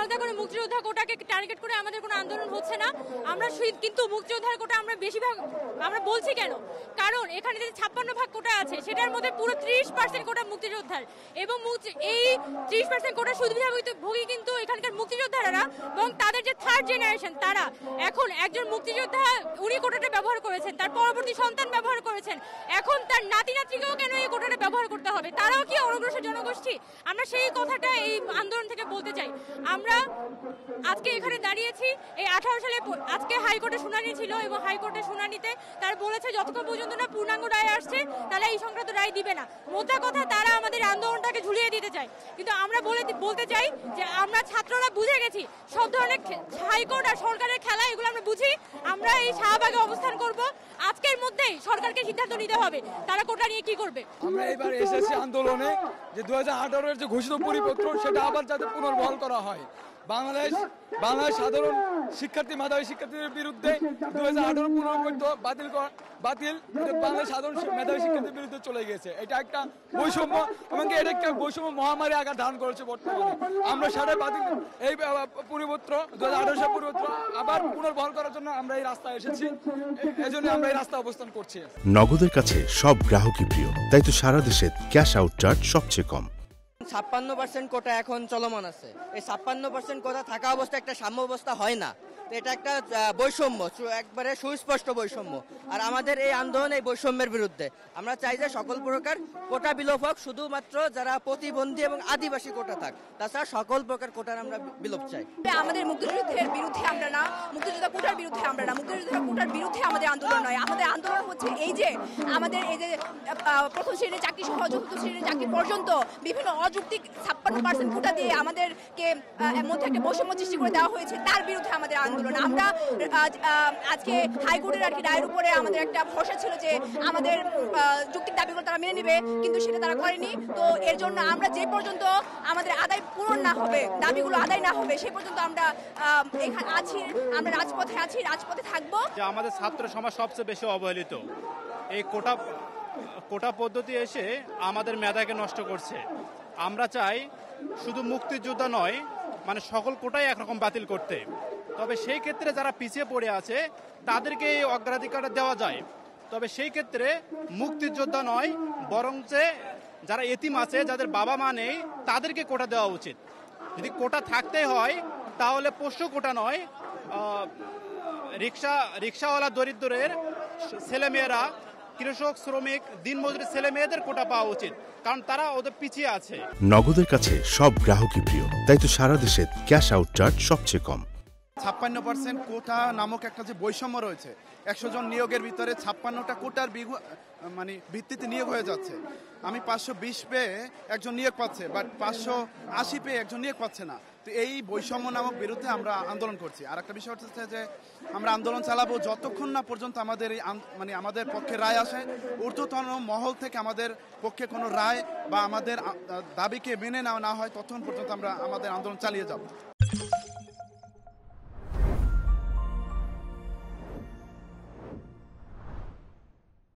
আলাদা করে মুক্তিযোদ্ধা কোটাকে টার্গেট করে আমাদের কোনো আন্দোলন হচ্ছে না। আমরা কিন্তু মুক্তিযোদ্ধার কোটা আমরা বেশিরভাগ আমরা বলছি কেন, কারণ এখানে যে 56 ভাগ কোটা আছে সেটার মধ্যে পুরো 30% কোটা মুক্তিযোদ্ধার, এবং এই 30% কোটা সুবিধাভোগী কিন্তু এখানকার মুক্তিযোদ্ধারা এবং তাদের যে থার্ড জেনারেশন তারা। এখন একজন মুক্তিযোদ্ধা উনি কোটাটা ব্যবহার করেছেন, তার পরবর্তী সন্তান ব্যবহার করেছেন, এখন তার নাতি নাতনিকেও কেন এই কোটাটা ব্যবহার করতে হবে? তারাও কি অনগ্রসর জনগোষ্ঠী? আমরা সেই কথাটা এই আন্দোলন থেকে বলতে চাই। আমরা আজকে এখানে দাঁড়িয়েছি এই 18 সালে, আজকে হাইকোর্টে শুনানি ছিল এবং হাইকোর্টের শুনানিতে তারা বলেছে যতক্ষণ পর্যন্ত না পূর্ণাঙ্গ রায় আসছে তাহলে এই সংক্রান্ত রায় দিবে না। মোদ্দা কথা তারা আমাদের আন্দোলনটাকে ঝুলিয়ে দিতে চায়। কিন্তু আমরা বলতে চাই যে আমরা ছাত্ররা বুঝে গেছি সব ধরনের হাইকোর্ট আর সরকারের খেলা, এগুলো আমরা বুঝি। আমরা এই শাহবাগে অবস্থান করব, আজকের মধ্যেই সরকারকে সিদ্ধান্ত নিতে হবে তারা কোটা নিয়ে কি করবে। আমরা এবার এসেছি আন্দোলনে যে 2018-এর যে ঘোষিত পরিপত্র সেটা আবার যাতে পুনর্বহাল করা হয়। বাংলাদেশ সাধারণ শিক্ষার্থী মেধাবী শিক্ষার্থীদের বিরুদ্ধে 2018 পুনর্বৈধ বাতিল বাংলাদেশ সাধারণ মেধাবী শিক্ষার্থীদের বিরুদ্ধে চলে গেছে। এটা একটা বৈষম্য এবং এটা একটা বৈষম্য মহামারী আকার ধারণ করেছে বর্তমানে। আমরা সাড়ে বাতিল এই পরিপত্র 2018 সালের পরিপত্র আবার পুনর্বহাল করার জন্য আমরা এই রাস্তায় এসেছি, এজন্য আমরা এই রাস্তায় অবস্থান করছি। নগদের কাছে সব গ্রাহকই প্রিয়, তাই তো সারা দেশে ক্যাশ আউট চার্জ সবচেয়ে কম। 56% কোটা এখন চলমান আছে। এই 56% কোটা থাকা অবস্থা একটা সাম্য অবস্থা হয় না, এটা একটা বৈষম্য, একবারে সুস্পষ্ট বৈষম্য। আর আমাদের এই আন্দোলন এই বৈষম্যের বিরুদ্ধে। আমরা চাই যে সকল প্রকার কোটা বিলোপ হোক, শুধুমাত্র যারা প্রতিবন্ধী এবং আদিবাসী কোটা থাক, তাছাড়া সকল প্রকার কোটার আমরা বিলোপ চাই। আমাদের মুক্তিযুদ্ধের বিরুদ্ধে আমরা না, মুক্তিযোদ্ধা কোটার বিরুদ্ধে আমরা না, মুক্তিযোদ্ধা কোটার বিরুদ্ধে আমাদের আন্দোলন নয়। আমাদের আন্দোলন হচ্ছে এই যে আমাদের এই যে প্রথম শ্রেণীর চাকরি সহ চতুর্থ শ্রেণীর চাকরি পর্যন্ত বিভিন্ন অযৌক্তিক 56% কোটা দিয়ে আমাদেরকে মধ্যে একটা বৈষম্য সৃষ্টি করে দেওয়া হয়েছে, তার বিরুদ্ধে আমাদের আন্দোলন। আমরা আজকে হাইকোর্টের রায়ের উপরে আমাদের একটা ভরসা ছিল যে আমাদের যৌক্তিক দাবিগুলো তারা মেনে নেবে, কিন্তু সেটা তারা করেনি। তো এর জন্য আমরা যে পর্যন্ত আমাদের আদায় পূরণ না হবে, দাবিগুলো আদায় না হবে, সে পর্যন্ত আমরা এখানে আছি, আমরা রাজপথে আছি, রাজপথে থাকবো। আমাদের ছাত্র সমাজ সবচেয়ে বেশি অবহেলিত। এই কোটা পদ্ধতি এসে আমাদের মেধাকে নষ্ট করছে। আমরা চাই শুধু মুক্তিযোদ্ধা নয়, মানে সকল কোটাই একরকম বাতিল করতে। তবে সেই ক্ষেত্রে যারা পিছিয়ে পড়ে আছে তাদেরকে এই অগ্রাধিকারটা দেওয়া যায়। তবে সেই ক্ষেত্রে মুক্তিযোদ্ধা নয়, বরং যারা এতিম আছে, যাদের বাবা মা নেই, তাদেরকে কোটা দেওয়া উচিত। যদি কোটা থাকতে হয় তাহলে পোষ্য কোটা নয়, রিক্সাওয়ালা দরিদ্রের ছেলেমেয়েরা, কৃষক শ্রমিক দিনমজুরের ছেলে মেয়েদের কোটা পাওয়া উচিত, কারণ তারা ওদের পিছিয়ে আছে। নগদের কাছে সব গ্রাহকই প্রিয়, তাই তো সারা দেশে ক্যাশ আউট চার্জ সবচেয়ে কম। 56% কোটা নামক একটা যে বৈষম্য রয়েছে, 100 জন নিয়োগের ভিতরে 56টা কোটার মানে ভিত্তিতে নিয়োগ হয়ে যাচ্ছে। আমি 520 পেয়ে একজন নিয়োগ পাচ্ছে, বাট 580 পেয়ে একজন নিয়োগ পাচ্ছে না। তো এই বৈষম্য নামক বিরুদ্ধে আমরা আন্দোলন করছি। আর একটা বিষয় হচ্ছে যে আমরা আন্দোলন চালাবো যতক্ষণ না পর্যন্ত আমাদের এই মানে আমাদের পক্ষে রায় আসে, ঊর্ধ্বতন মহল থেকে আমাদের পক্ষে কোনো রায় বা আমাদের দাবিকে মেনে নেওয়া না হয়, ততক্ষণ পর্যন্ত আমরা আমাদের আন্দোলন চালিয়ে যাব।